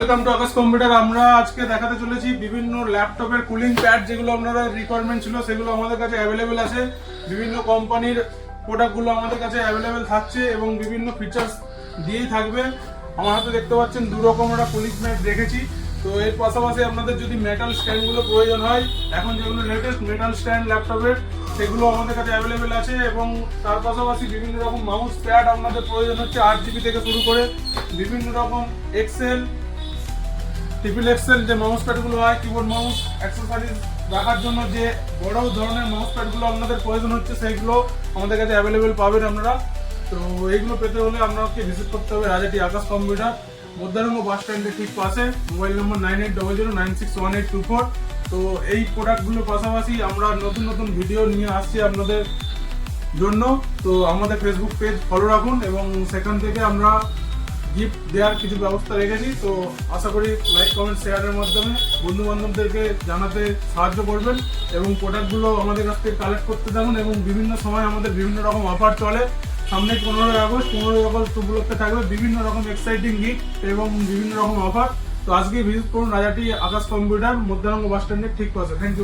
Welcome to Akash computer. আমরা আজকে দেখাতে চলেছি বিভিন্ন ল্যাপটপের কুলিং প্যাড, যেগুলো আপনাদের রিকোয়ারমেন্ট ছিল সেগুলো আমাদের কাছে অ্যাভেলেবেল আছে। বিভিন্ন কোম্পানির প্রোডাক্টগুলো আমাদের কাছে অ্যাভেলেবেল থাকছে এবং বিভিন্ন ফিচার্স দিয়েই থাকবে। আমার হাতে দেখতে পাচ্ছেন দু রকম আমরা কুলিং প্যাড রেখেছি। তো এর পাশাপাশি আপনাদের যদি মেটাল স্ট্যান্ডগুলো প্রয়োজন হয়, এখন যেগুলো লেটেস্ট মেটাল স্ট্যান্ড ল্যাপটপের, সেগুলো আমাদের কাছে অ্যাভেলেবেল আছে। এবং তার পাশাপাশি বিভিন্ন রকম মাউস প্যাড আপনাদের প্রয়োজন হচ্ছে 8GB থেকে শুরু করে বিভিন্ন রকম এক্সেল, ট্রিপল এক্সেল যে মাউস প্যাডগুলো হয়, কিবোর্ড মাউস, অ্যাক্সেসরিজ রাখার জন্য যে বড় ধরনের মাউস প্যাডগুলো আপনাদের প্রয়োজন হচ্ছে, সেইগুলো আমাদের কাছে অ্যাভেলেবেল পাবেন আপনারা। তো এইগুলো পেতে হলে আপনাকে ভিজিট করতে হবে রাজাটি আকাশ কম্পিউটার, মধ্যারঙ্গ বাস স্ট্যান্ডের ঠিক পাশে। মোবাইল নম্বর 9800961824। তো এই প্রোডাক্টগুলোর পাশাপাশি আমরা নতুন নতুন ভিডিও নিয়ে আসছি আপনাদের জন্য। তো আমাদের ফেসবুক পেজ ফলো রাখুন এবং সেখান থেকে আমরা গিফট দেওয়ার কিছু ব্যবস্থা রেখেছি। তো আশা করি লাইক, কমেন্ট, শেয়ারের মাধ্যমে বন্ধু বান্ধবদেরকে জানাতে সাহায্য করবেন এবং প্রোডাক্টগুলো আমাদের কাছ থেকে কালেক্ট করতে থাকুন। এবং বিভিন্ন সময় আমাদের বিভিন্ন রকম অফার চলে। সামনে 15ই আগস্ট উপলক্ষে থাকবে বিভিন্ন রকম এক্সাইটিং গিফট এবং বিভিন্ন রকম অফার। তো আজকে ভিজিট করুন রাজাটি আকাশ কম্পিউটার, মধ্যারঙ্গ বাস স্ট্যান্ডের ঠিক পাশে। Thank you.